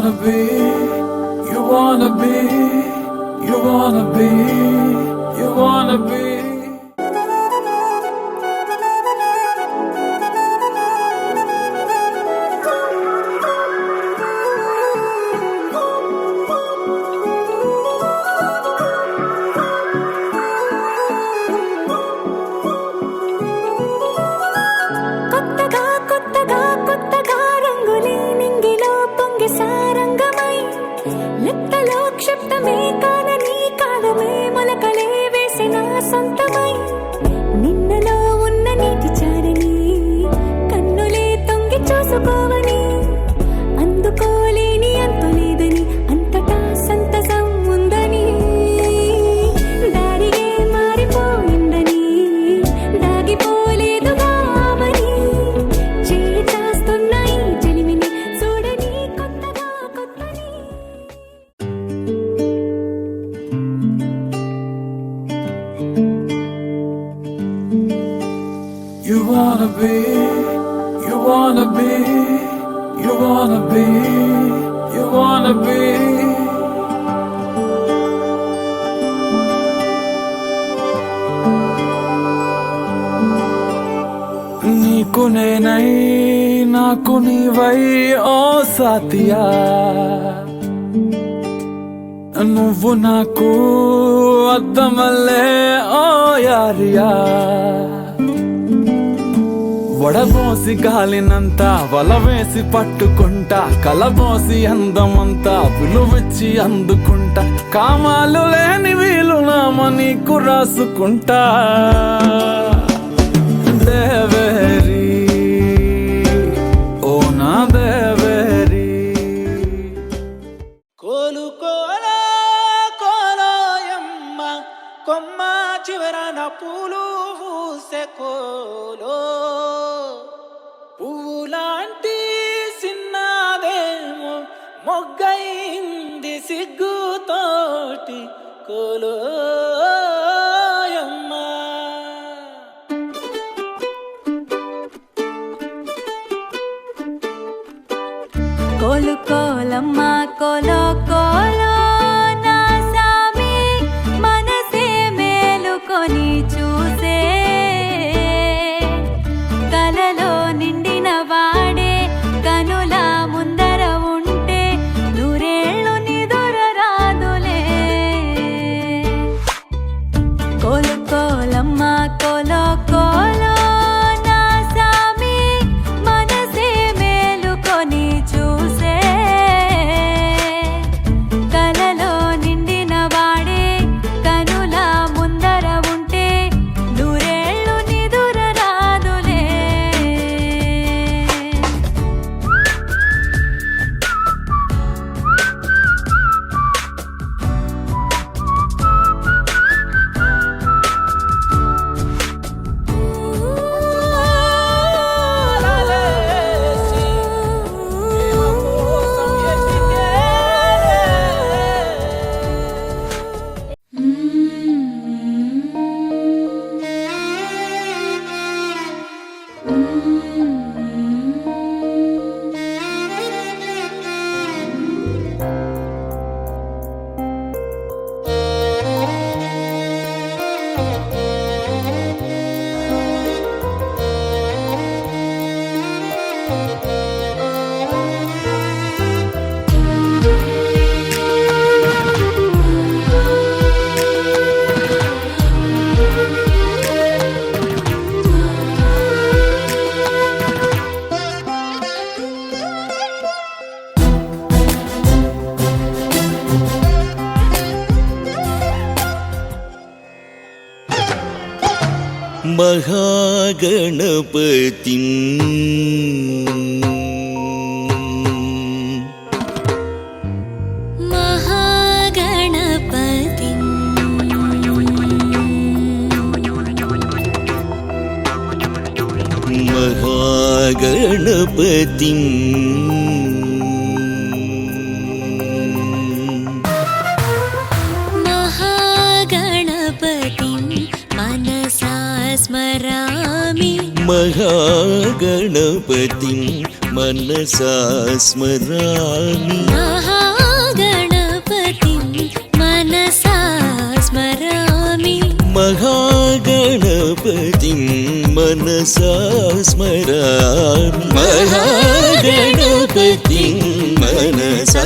wanna be, you wanna be, you wanna be, you wanna be. You wanna be, you wanna be, you wanna be, you wanna be. నీకు నేనై నాకు నీవై ఓ సాతియా, నువ్వు నాకు అద్దమల్లే ఓ యారియా. వడబోసి గాలినంత వలవేసి పట్టుకుంటా, కలబోసి అందమంతా విలువిచ్చి అందుకుంటా. కామాలు లేని వీలునామా నీకు రాసుకుంటా. దేవేరి ఓ నా దేవేరి. కోలు కోలా కోలోయమ్మ కొమ్మ చివరన పూలు పూసే కోలో, పువ్వులాంటి సిన్నదేమో మొగ్గైంది సిగ్గుతోటి కోలోయమ్మ. కోలు కోలమ్మ కోలో కోలో నా సామి, మనసే మేలుకొని చూసే. కలలో నిండిన వాడే కనుల ముందర ఉంటే నూరేళ్ళు నిదుర రాదులే. కోలు కోలమ్మ కోలో కోలో నా సామి, మనసే మేలుకొని చూసే. కలలో నిండిన వాడే కనుల ముందర ఉంటే నూరేళ్ళు నిదుర రాదులే. మహాగణపతిం మహాగణపతిం మహాగణపతిం మనసా స్మరామి. మహాగణపతిం మనసా స్మరామి మహాగణపతిం మనసా స్మరామి మహాగణపతిం మనసా స్మరామి మహాగణపతిం మనసా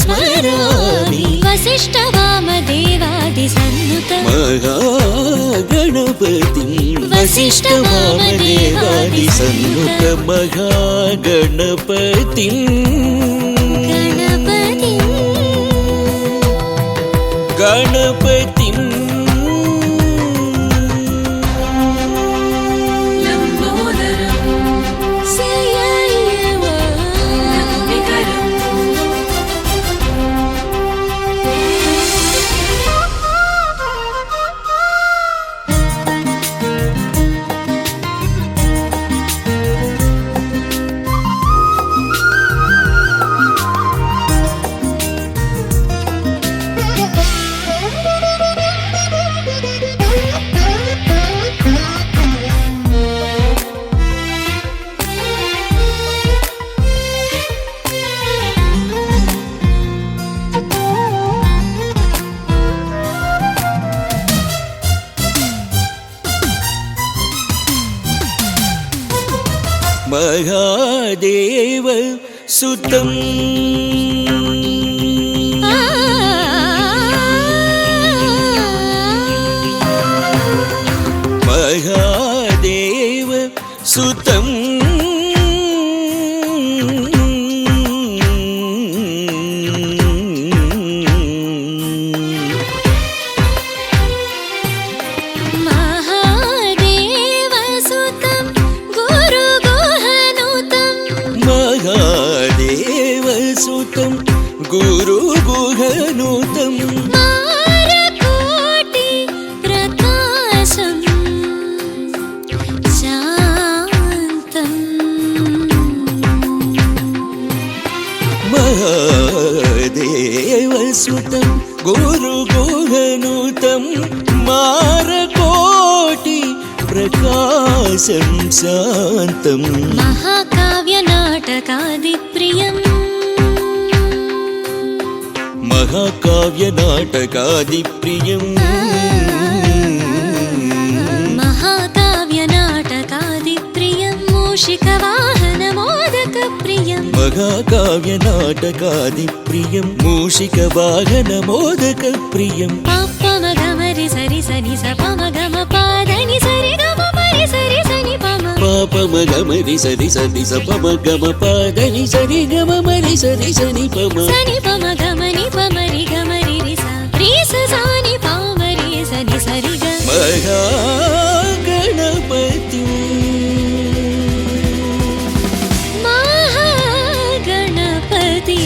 స్మరామి వశిష్ఠ వామదేవాది సన్నుత మహాగణపతిం వశిష్ఠ వామదేవాది సన్నుత మహాగణపతిం గణపతిం గణపతిం మహాదేవ సుతం మహాదేవ సుతం మహాదేవసుతం గురు గుహనుతం మారకోటి ప్రకాశం శాంతం మహాదేవసుతం గురు గుహనుతం మారకోటి ప్రకాశం శాంతం మహాకావ్య నాటకాది ప్రియం మహాకావ్య నాటకాది ప్రియం మహాకావ్య నాటకాది ప్రియం మూషిక వాహన మోదక ప్రియం మహాకావ్య నాటకాది ప్రియం మూషిక వాహన మోదక ప్రియం పాపమగమరి సరి సని సపమగమ పాదని సరి గమ మరి సరి సని పమ పాపమగమరి సరి సని సపమగమ పాదని సరి గమ మరి సరి సని పమ సని పమ గమని పమరి గమరి రిస రిస సాని పామరి సని సరి గ మహాగణపతి మహాగణపతి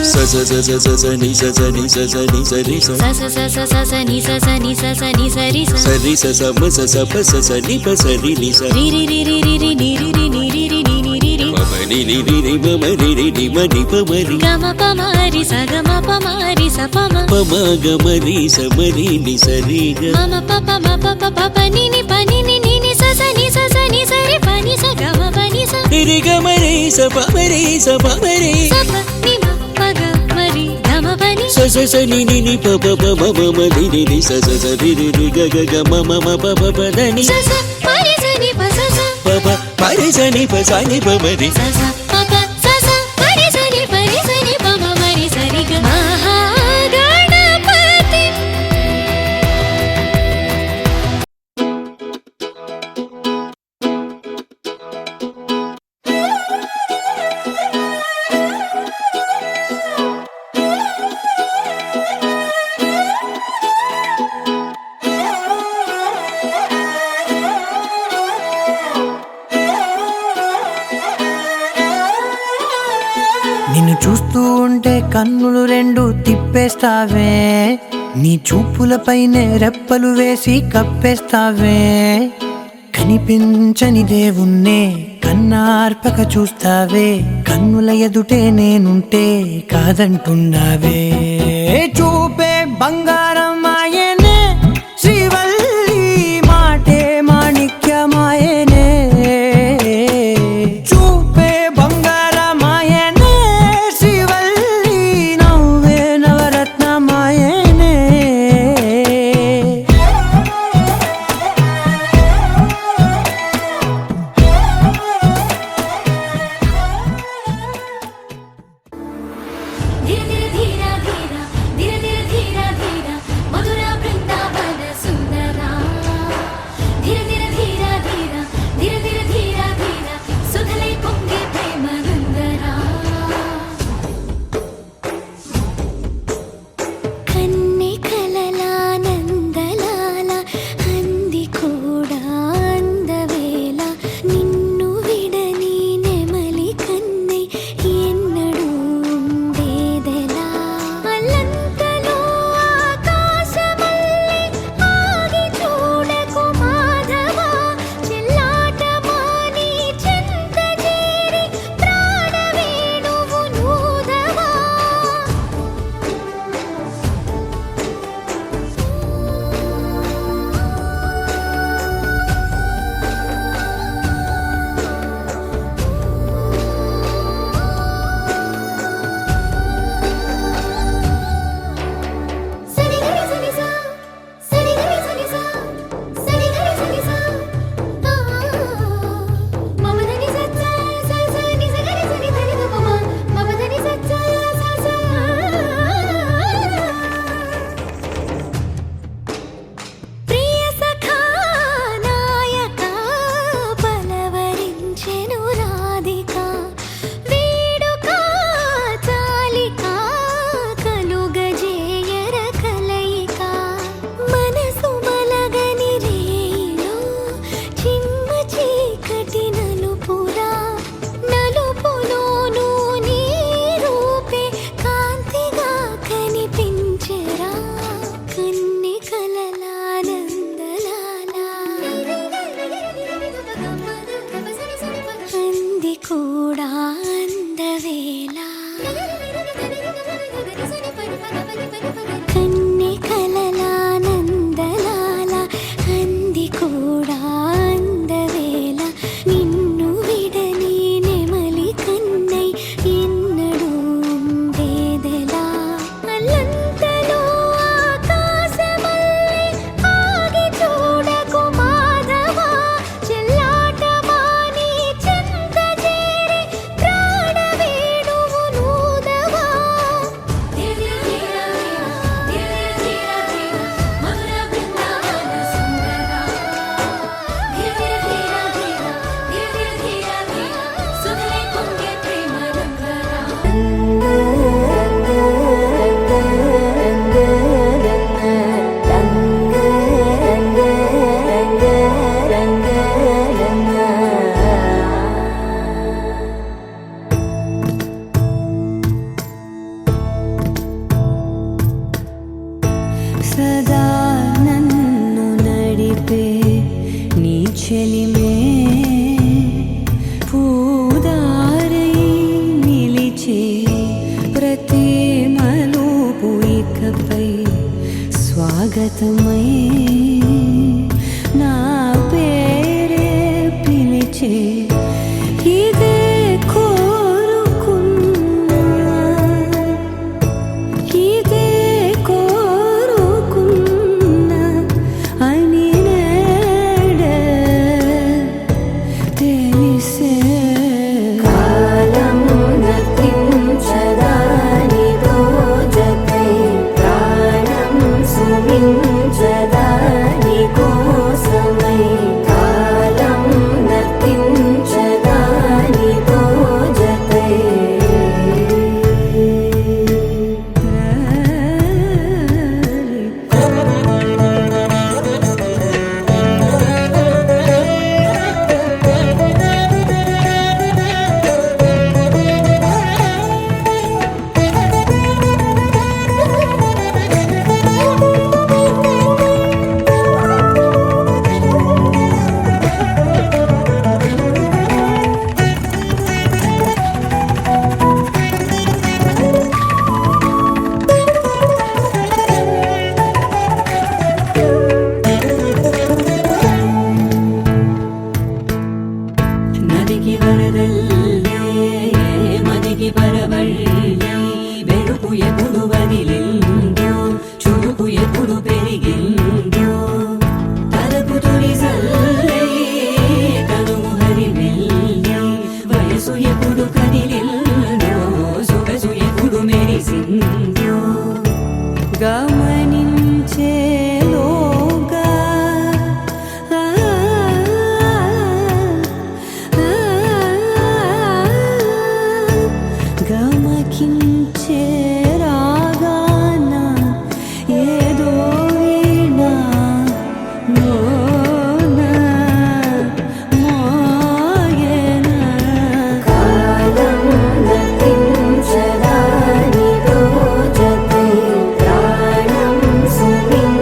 స స స స స స ని స స ని స స ని స రి స స స స స స స ని స స ని స స ని సరి స స రి స స మ స స ప స స ని ప స రి ని స రి రి రి రి రి రి ని రి రి ని రి రి ని ని రి రి మ మ ని ని రి రి మ మ రి రి ని మ ని ప మ రి గమ పమరి స గమ పమరి స పమ ప మ గ మ రి స మ రి ని స రి గ మమ పప మ పప పప ని ని ప ని ని ని ని స స ని స స ని స రి ప ని స గమ ప ని స రి గ మ రి స ప మ రి స ప మ రి స ప ని మ ప గ మ రి గమ ప ని స స స ని ని ని ప ప ప మ మ మ రి రి రి స స స రి రి రి గ గ గ మ మ మ ప ప ప ద ని స స ప ని స ని ప స స ప ప ప రి స ని ప స ని ప మ రి స స ప ప స స ప ని స ని ప ని స ని ప మ మ రి స రి గ మహాగణపతి నిన్ను చూస్తూ ఉంటే కన్నులు రెండు తిప్పేస్తావే, నీ చూపులపైనే రెప్పలు వేసి కప్పేస్తావే. కనిపించని దేవుణ్ణే కన్నార్పక చూస్తావే, కన్నుల ఎదుటే నేనుంటే కాదంటున్నావే. చూపే బంగారం ఆయనే శ్రీవల్లి మాటే మా సదా నన్ను నడిపే నీ చెలిమే పూదారై నిలిచే ప్రతి మలుపు ఇకపై స్వాగతమై నా పేరే పిలిచే ఇదే కోరుకున్నా ఇదే కోరుకున్నా అని నేడే తెలిసే కాలం నతించదా నీతో జతై ప్రాణం సుమించదా నీ కోసమై కాలం నతించదా నీతో జతై నదికి వరదల్లే మదికి పరవళ్ళే వెలుపు ఎప్పుడు వదిలిందో చురుకు ఎప్పుడు పెరిగిందో తలపు తొలి జల్లే కనుము హరిమెల్లే వయసు ఎప్పుడు కదిలిందో సొగసు ఎప్పుడు మెరిసిందో గమనించేలోగా గమకించే రాగాన ఏదో వీణా మోనా మోయనా కాలం నతించదా నీతో జతై ప్రాణం సుమించదా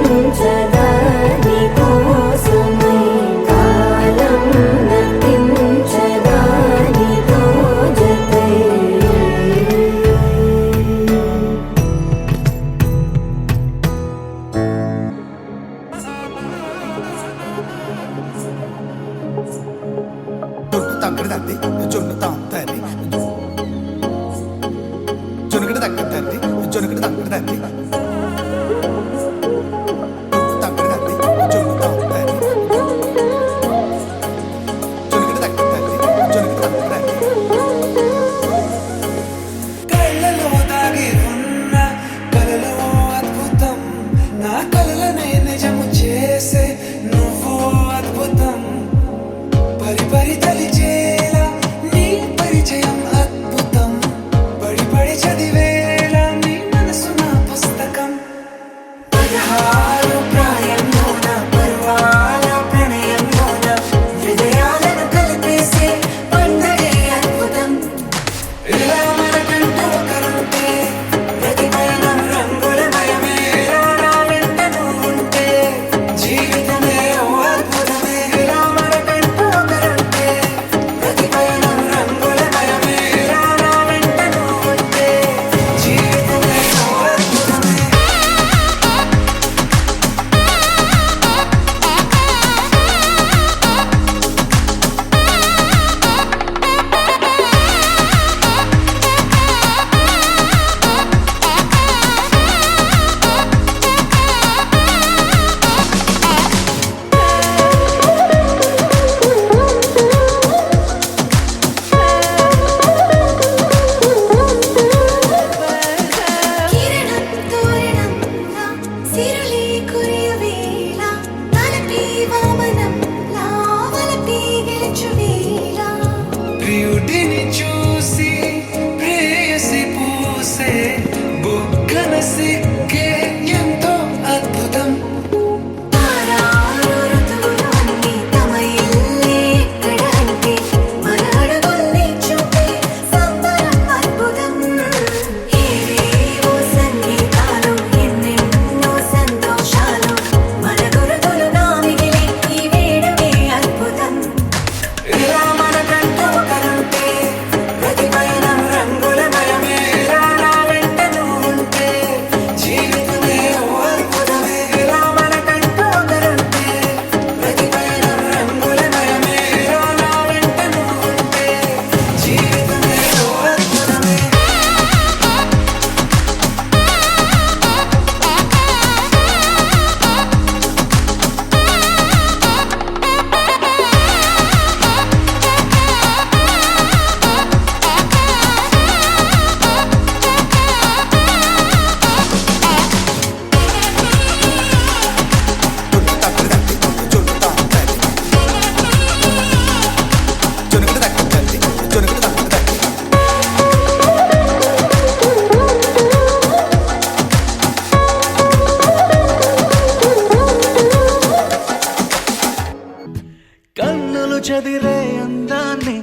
చెదిరే అందాన్ని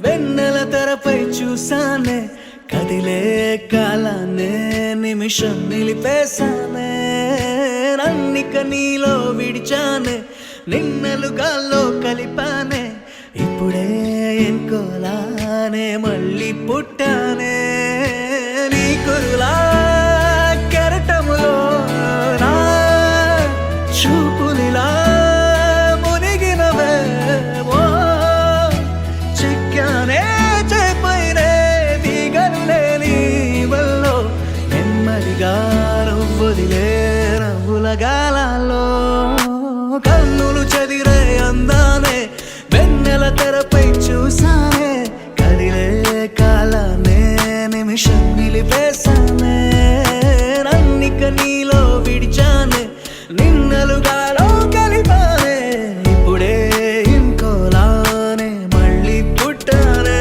వెన్నెల తెరపై చూసానే కదిలే కాలాన్నే నిమిషం నిలిపేశానే నన్నిక నీలో విడిచానే నిన్నలుగాల్లో కలిపానే ఇప్పుడే ఇంకోలానే మళ్ళీ పుట్టానే నీ కురులా కెరటములో నా చూపులిలా మునిగినవే ఓ చిక్కానే చేపైనే దిగను లేని వల్లో నెమ్మదిగా నువ్వుదిలే నవ్వుల గాలాల్లో కన్నులు చెదిరే అందానే వెన్నెల తెరపై చూసానే కదిలే కాలానే నిమిషం నిలిపేశానే నన్నిక నీలో విడిచానే నిన్నలుగాలో కలిపానే ఇప్పుడే ఇంకోలానే మళ్ళీ పుట్టానే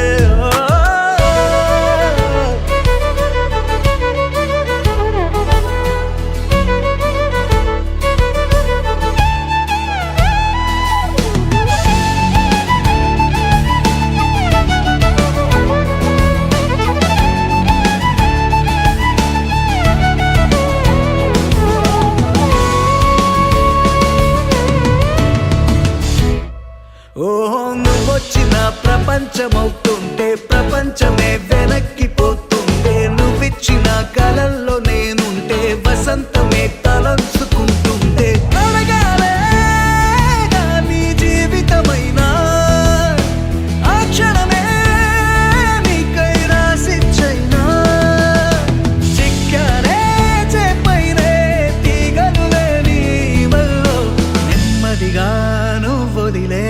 ఓ నువ్వొచ్చిన ప్రపంచమవుతుంటే ప్రపంచమే వెనక్కిపోతుంటే నువ్విచ్చిన కలల్లో నేనుంటే వసంతమే తలంచుకుంటుంటే అడగాలే నీ జీవితమైనా ఆ క్షణమే నీకై రాసిచ్చైనా చిక్కానే చేపైనే తీగలు లేని వల్లో నెమ్మదిగా నువ్వొదిలే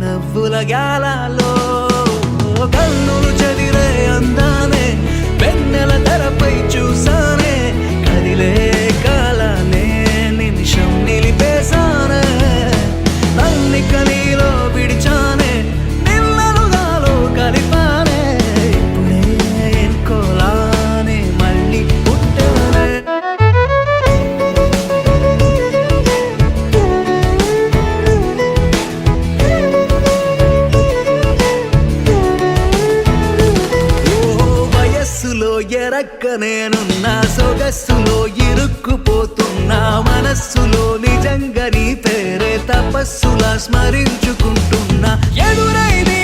నవ్వుల గాలాలో కన్నులు చెదిరే అందానే వెన్నెల తెరపై చూసానే కదిలే కాలానే నిమిషం నిలిపేశానే నన్నిక నీలో విడిచానే నిన్నలుగాలో కలిపానే ఇప్పుడే ఎన్కోలానే మళ్ళీ పుట్టానే ఎరక్క నేనున్నా సొగస్సులో ఇరుక్కుపోతున్నా మనస్సులో నిజంగా నీ పేరే తపస్సులా స్మరించుకుంటున్నా ఎదురైని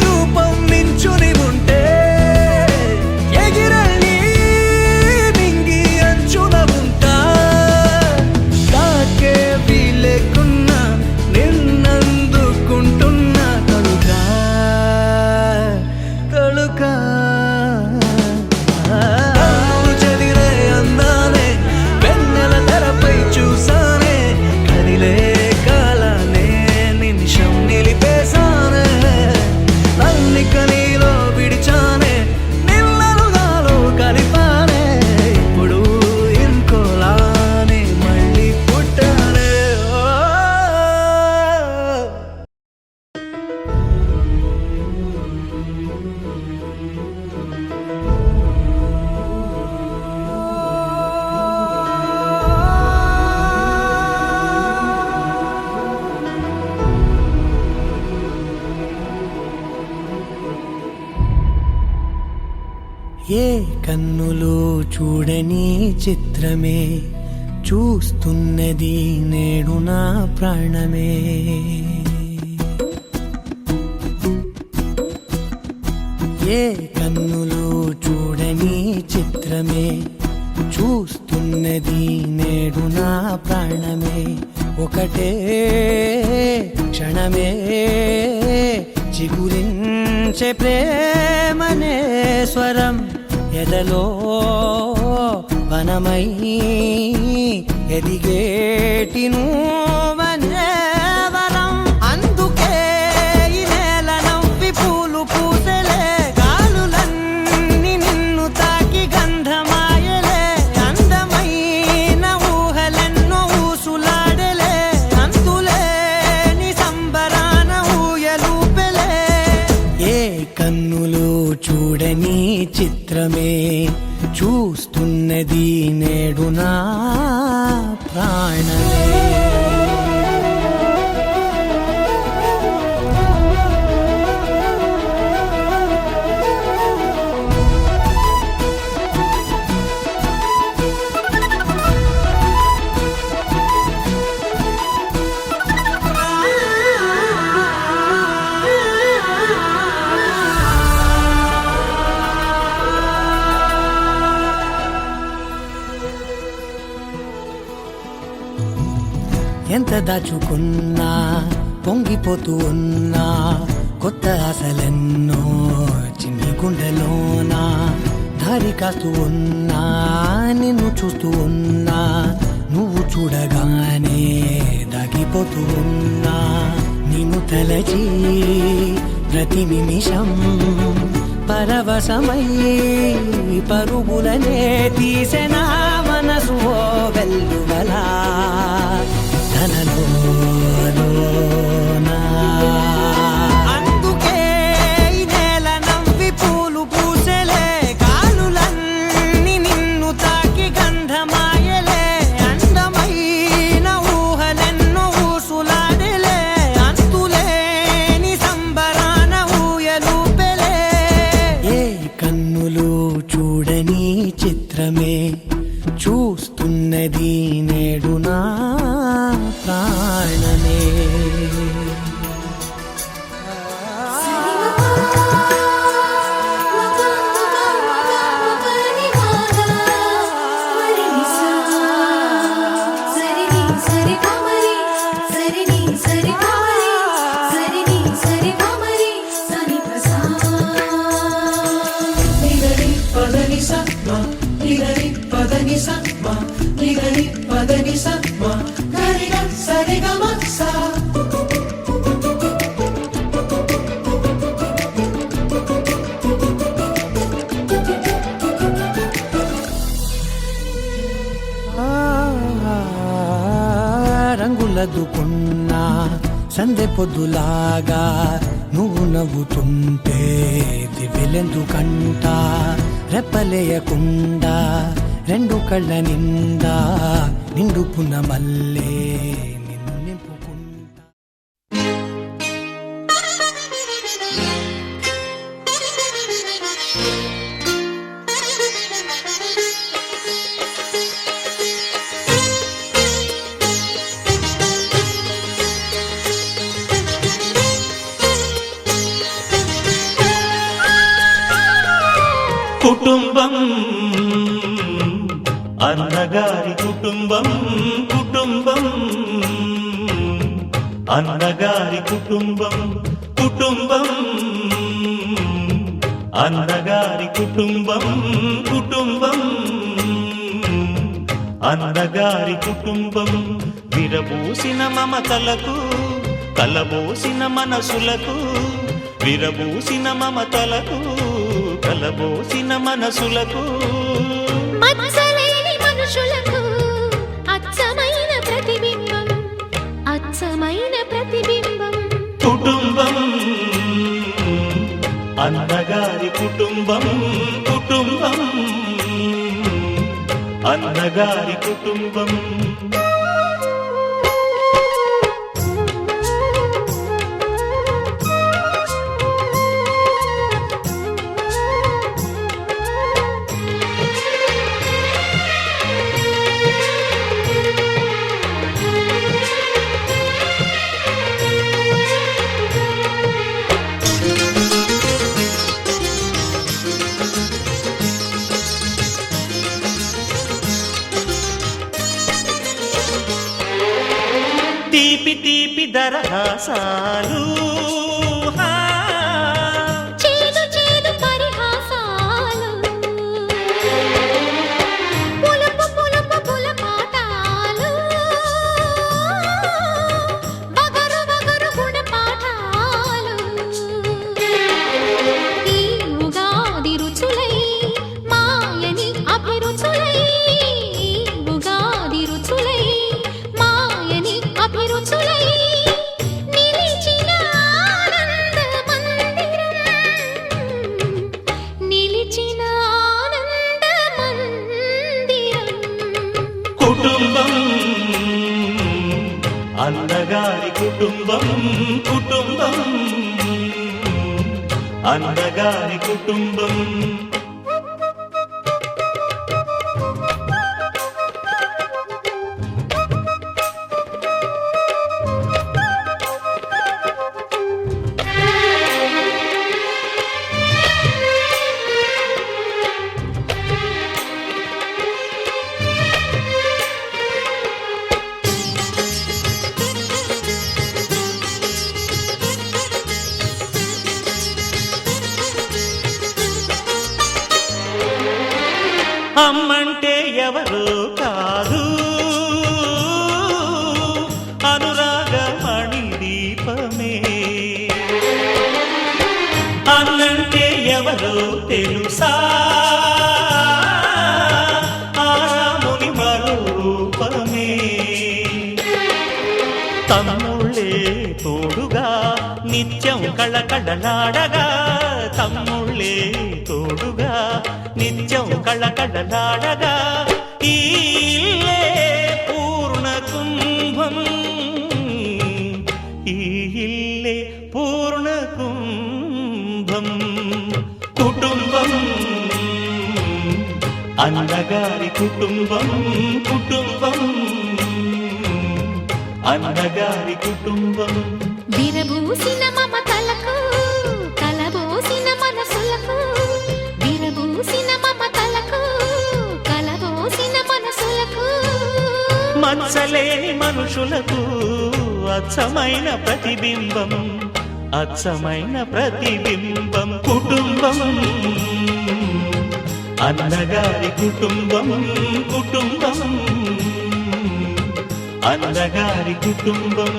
రూపం నించుని ఉంటే ఎగిరని మింగి అంచున ఉంటా తాకే వీలేకున్నా నిన్నందుకుంటున్నా తలుకా తలుకా చెదిరే అందానే వెన్నెల తెరపై చూసానే కదిలే కాలానే నిమిషం నిలిపేశానే నన్నిక నీలో విడిచానే నిన్నలుగాలో కలిపానే ఇప్పుడు ఇంకోలానే మళ్ళీ పుట్టానే ఏ కన్నులు చూడని చిత్రమే చూస్తున్నది నేడు నా ప్రాణమే ఏ కన్నులు చూడని చిత్రమే చూస్తున్నది నేడు నా ప్రాణమే ఒకటే క్షణమే చిగురించే ప్రేమనే స్వరం ఎదలో వనమై ఎదిగేటి నువ్వనే వరం అందుకే ఈ నేల నవ్వి పూలు పూసెలే గాలులన్నీ నిన్ను తాకి గంధమాయలే అందమైన ఊహలెన్నో ఊసులాడలే అంతులేని సంబరాన ఊయలూపెలే ఏ కన్నులు చూడని చిత్రమే చూస్తున్నది నేడు నా ప్రాణమే ఎంత దాచుకున్నా పొంగిపోతూ ఉన్నా కొత్త ఆశలెన్నో చిన్ని గుండెలోనా దారి కాస్తూ ఉన్నా నిన్ను చూస్తూ ఉన్నా నువ్వు చూడగానే దాగిపోతూ ఉన్నా నిన్ను తలచి ప్రతి నిమిషం పరవశమై పరుగులనే తీసెనా మనసు ఓ వెల్లువలా తనలోనా అందుకే ఈ నేల నవ్వి పూలు పూసెలే కాలులన్నీ నిన్ను తాకి గంధమాయలే అందమైన ఊహలెన్నో ఊసులాడలే అంతులేని సంబరాన ఊయలూపెలే ఏ కన్నులు చూడని చిత్రమే చూస్తున్నది నేడు నా ప్రాణమే రంగులదుకున్నా సందె పొద్దులాగా నువ్వు నవ్వుతుంటే దివ్యలెందుకంట రెప్పలేయకుండా రెండు కళ్ళ నిండా నిండుకున్న మల్లే నిన్ను నింపుకుంటా కుటుంబం అన్నగారి కుటుంబం కుటుంబం అన్నగారి కుటుంబం కుటుంబం అన్నగారి కుటుంబం కుటుంబం అన్నగారి కుటుంబం విరబూసిన మమతలకు కలబోసిన మనసులకు విరబూసిన మమతలకు కలబోసిన మనసులకు మత్సలేని మనుషులకు అచ్చమైన ప్రతిబింబం అచ్చమైన ప్రతిబింబం కుటుంబం అన్నగారి కుటుంబం కుటుంబం అన్నగారి కుటుంబం తీపి తీపి దరహాసాలు చేదు చేదు పరిహాసాలు పులుపు పులుపు పులపాటాలు బగరు బగరు గుణపాఠాలు ఈ ఉగాది రుచులై మాయని అభిరుచులై ఉగాది రుచులై మాయని అభిరుచులై నిలిచిన ఆనంద మందిరం నిలిచిన ఆనంద మందిరం కుటుంబం అన్నగారి కుటుంబం కుటుంబం అన్నగారి కుటుంబం రూపమే తమ్ముళ్ళే తోడుగా నిత్యం కళకళలాడగా తమ్ముళ్ళే తోడుగా నిత్యం కళకళలాడగా ఈ ఇల్లే పూర్ణ కుంభం ఈ ఇల్లే పూర్ణ కుంభం కుటుంబం అన్నగారి కుటుంబం కుటుంబం అన్నగారి కుటుంబం విరబూసిన మమతలకు కలబోసిన మనసులకు విరబూసిన మమతలకు కలబోసిన మనసులకు మచ్చలేని మనుషులకు అచ్చమైన ప్రతిబింబం అచ్చమైన ప్రతిబింబం కుటుంబం అన్నగారి కుటుంబం కుటుంబం అన్నగారి కుటుంబం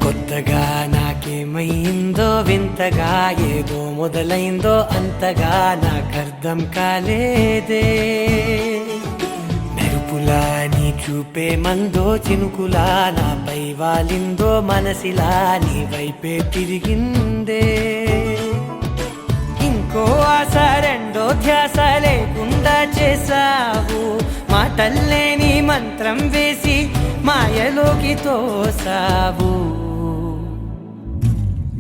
కొత్తగా నాకేమైందో వింతగా ఏదో మొదలైందో అంతగా నాకర్థం కాలేదే మెరుపులా నీ చూపే మందో చినుకులా నాపై వాలిందో మనసిలా నీ వైపే తిరిగిందే ఇంకో ఆశ రెండో ధ్యాస లేకుండా చేసావు మాటల్లే నీ మంత్రం వేసి మాయలోకి తోసావు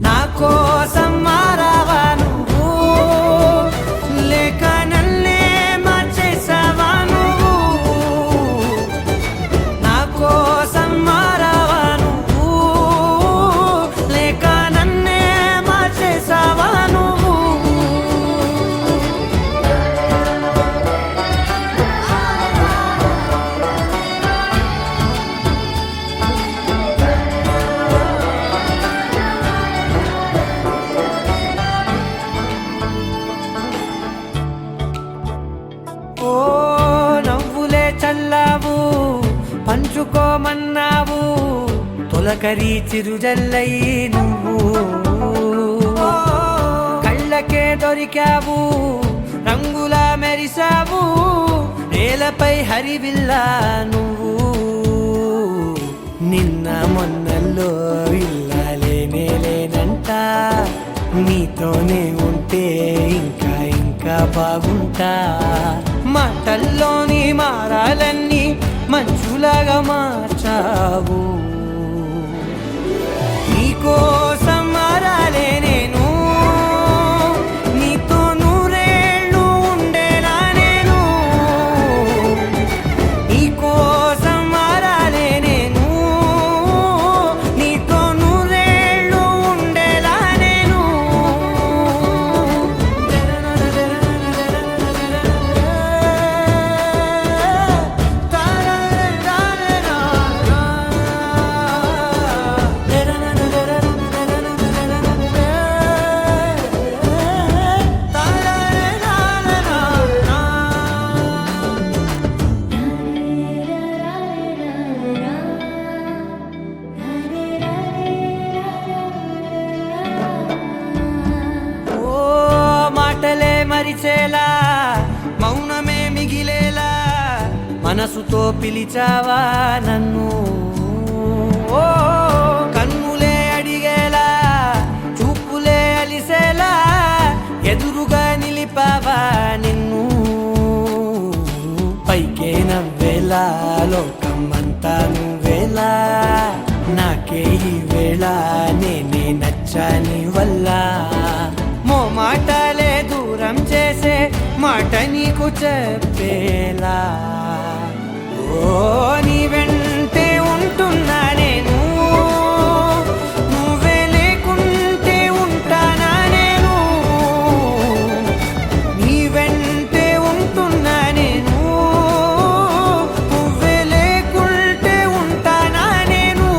నా కోసం మారావా నువ్వు లేక నన్నే మార్చేసావా నువ్వు నా కోసం మారావా నువ్వు లేక నన్నే మార్చేసావా నువ్వు ఓ నవ్వులే చల్లావు పంచుకోమన్నావు తొలకరి చిరుజల్లై నువ్వు కళ్ళకే దొరికావు రంగులా మెరిసావు నేలపై హరివిల్లా నువ్వు నిన్న మొన్నల్లో ఇల్లాలేనే లేనంట నీతోనే ఉంటే ఇంకా ఇంకా బాగుంటా మాటల్లోని మారాలన్నీ మంచులాగా మార్చావు నీకోసం మారాలే నేను నీతో నూరేళ్ళు ఉండేలా నేను నీకోసం మారాలే నేను నీతో నూరేళ్ళు ఉండేలా నేను ఓ మాటలే మరిచేలా మౌనమే మిగిలేలా మనసుతో పిలిచావా నన్ను ఓ కన్నులే అడిగేలా చూపులే అలిసేలా ఎదురుగా నిలిపావా నిన్ను పైకే నవ్వేలా లోకమంతా నువ్వేలా నాకే ఈ వేళ నేనే నచ్చాని వల్ల మో మాటలే దూరం చేసే మాట నీకు చెప్పేలా ఓ నీ వెంటే ఉంటున్నా నేను నువ్వే లేకుంటే ఉంటానా నేను నీ వెంటే ఉంటున్నా నేను నువ్వే లేకుంటే ఉంటానా నేను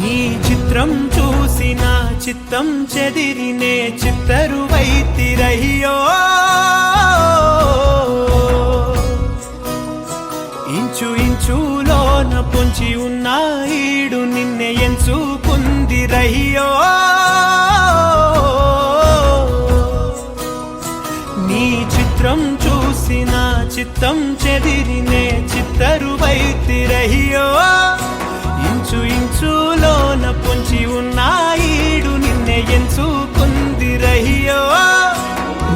నీ చిత్రం చూసి నా చిత్తం చెదిరినే చిత్తరువైతిరయ్యో ఇంచు ఇంచులోన పొంచి ఉన్న ఈడు నిన్నే ఎంచుకుందిరయ్యో నీ చిత్రం చూసి నా చిత్తం చెదిరినే చిత్తరువైతిరయ్యో ఇంచు ఇంచులోన పొంచి ఉన్న ఈడు నిన్నే ఎంచుకుందిరయ్యో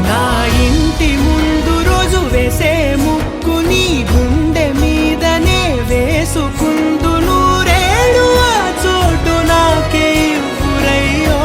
నా ఇంటి ముందు రోజు వేసే ముక్కు నీ గుండె మీదనే వేసుకుందు నూరేడు ఆ చోటు నాకే ఇవ్వురయ్యో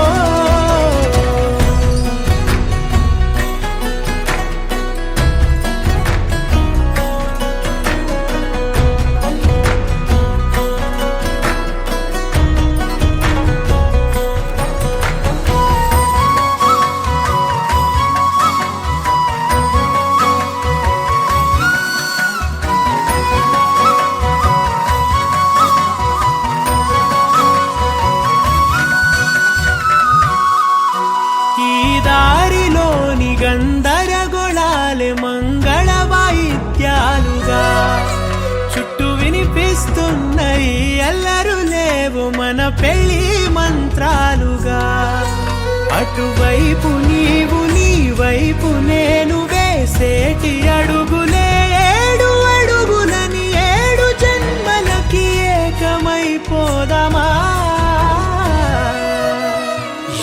గందరగోళాలే మంగళ వాయిద్యాలుగా చుట్టూ వినిపిస్తున్నాయి ఎల్లరు లేవు మన పెళ్లి మంత్రాలుగా అటువైపు నీవు నీ వైపు నేను వేసేటి అడుగులే ఏడు అడుగులని ఏడు జన్మలకి ఏకమైపోదామా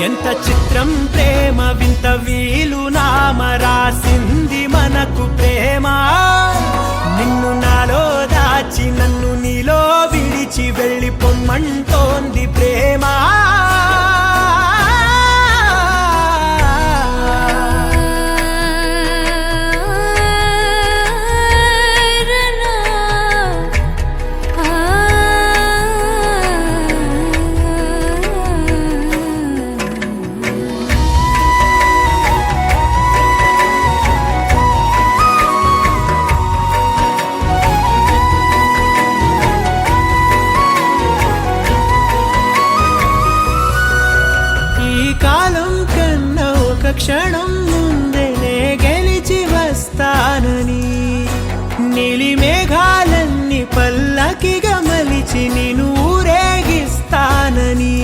ఎంత చిత్రం ప్రేమ వింత వీలు నామ రాసింది మనకు ప్రేమ నిన్ను నాలో దాచి నన్ను నీలో విడిచి వెళ్ళిపోమ్మంటోంది ప్రేమ క్షణం ముందేనే గెలిచి వస్తానని నీలి మేఘాలన్నీ పల్లకిగా మలిచి నిన్ను ఊరేగిస్తానని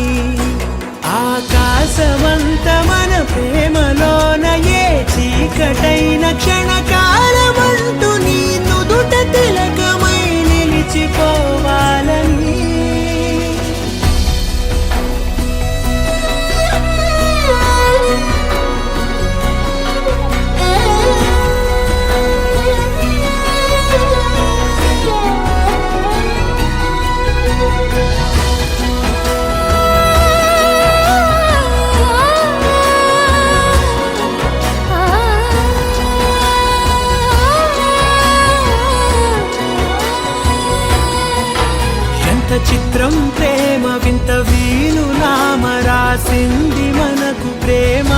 ఆకాశమంత మన ప్రేమలోన ఏ చీకటైన క్షణకాలమంటూ నీ నుదుట తిలకమై నిలిచిపోవాలని చిత్రం ప్రేమ వింత వీలు నామ రాసింది మనకు ప్రేమ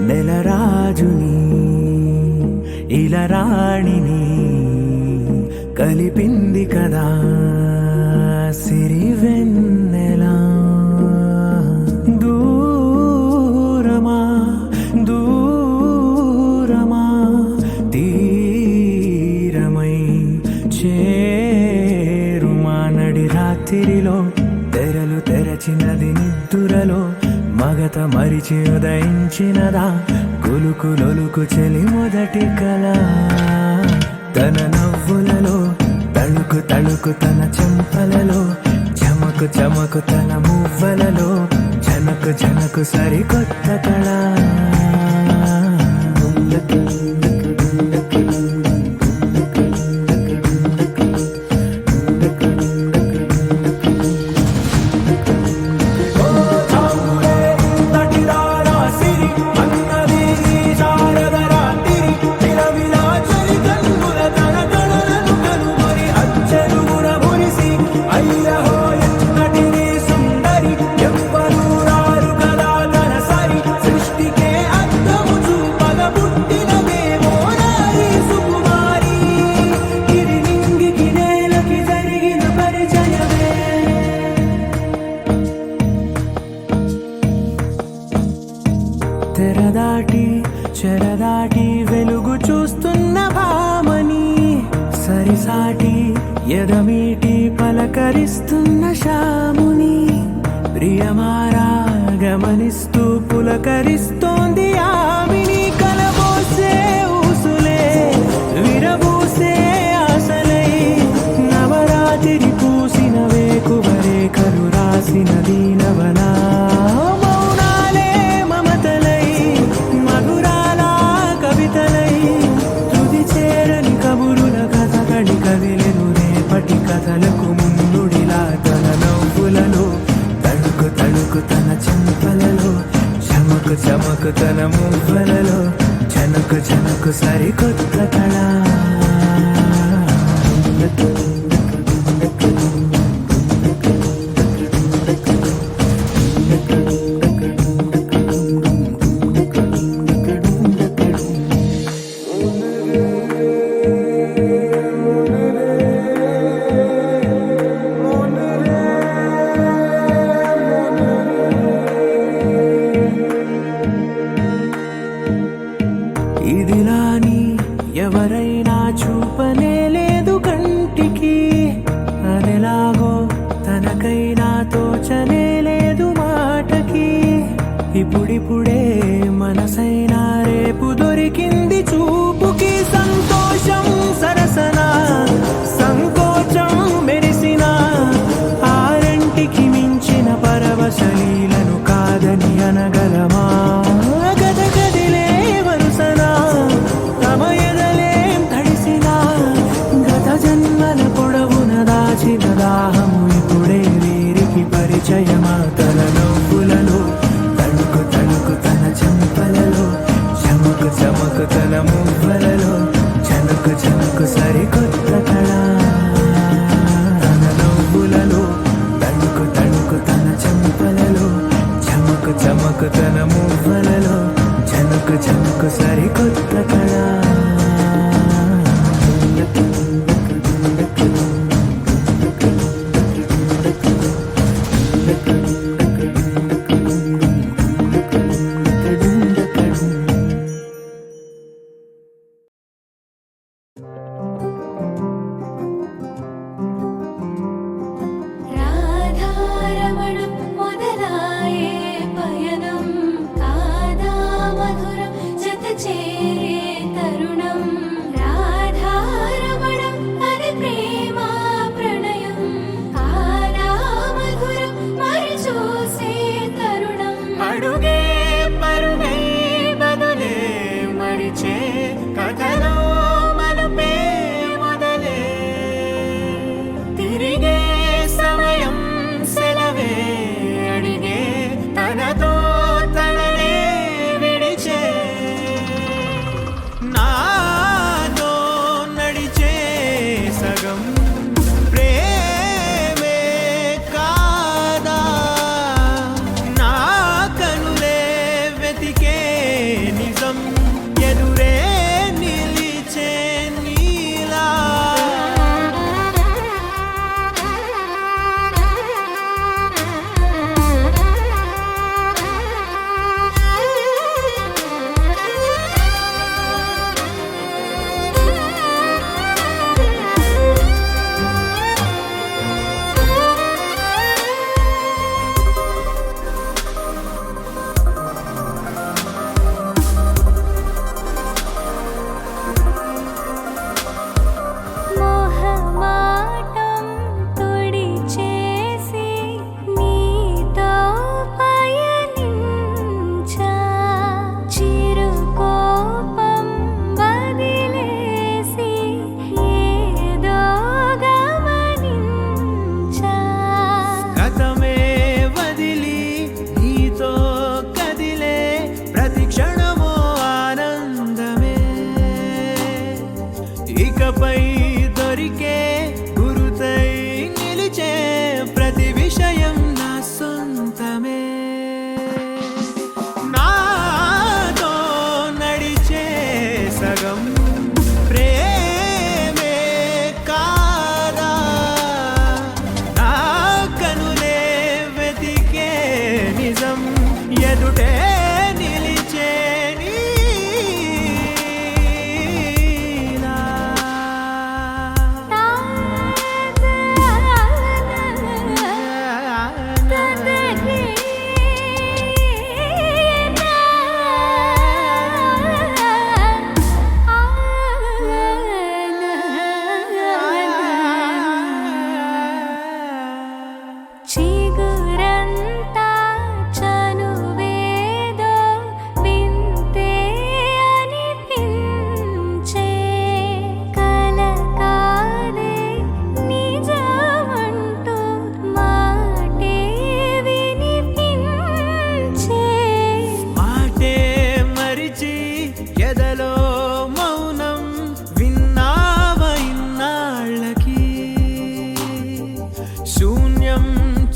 నెలరాజుని ఇలా రాణిని కలిపింది కదా సిరివెన్నెలా దూరమా దూరమా తీరమై చేరుమా నడి రాత్రిలో తెరలు తెరచినది నిద్దురలో మగత మరిచి ఉదయించినదా కులుకు లొలుకు చెలి మొదటి కళ తన నవ్వులలో తళుకు తళుకు తన చెంపలలో చమకు చమకు తన మువ్వలలో జనకు జనకు సరికొత్త కళ అయ్యహో ఎన్నటి మీటి పలకరిస్తున్న శాముని ప్రియమారా గమనిస్తూ పులకరిస్తోంది ఆవిని కలబోసే ఊసులే విరబూసే ఆశలై నవరాత్రి పూసిన వేకువరేఖలు రాసిన దీనవనా మౌనాలే మమతలై మధురాల కవితలై తుది చేరని కబురుల కథ కడి కదిలెను రేపటి కథలకు ముందుడిలా తన నవ్వులలో తడుకు తడుకు తన చెంపలలో చమకు చమకు తన మువ్వలలో చనకు చనకు సరికొత్త కళ ఇదిలాని ఎవరైనా చూపనే లేదు కంటికి అదెలాగో తనకైనా తోచనే లేదు మాటకి ఇప్పుడిప్పుడే మనసైనా రేపు దొరికింది చూపుకి సంతోషం సరసన సంకోచం మెరిసిన ఆరంటికి మించిన పరవశలీలను కాదని అనగలమా గద గదిలే వరుసనా తమ ఎదలేం తడిసినా గత జన్మల పొడవున దాచిన దాహము ఇప్పుడే వీరికి పరిచయమా తన నవ్వులలో తణుకు తణుకు తన చెంపలలో చమకు చమకు తన మువ్వలలో చనుకు చనుకు సరికొత్త కళ తన నవ్వులలో తణుకు తణుకు తన చెంపలలో చమకు చమకు తన మువ్వలలో చనుకు చనుకు సరికొత్త కళ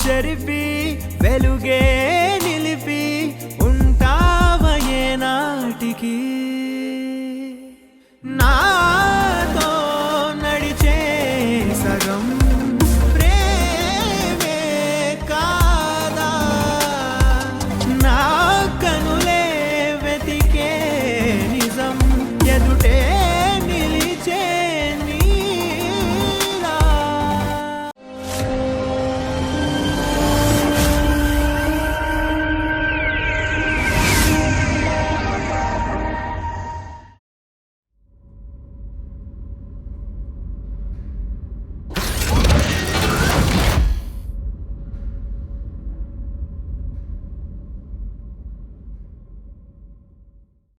చెరిపి వెలుగే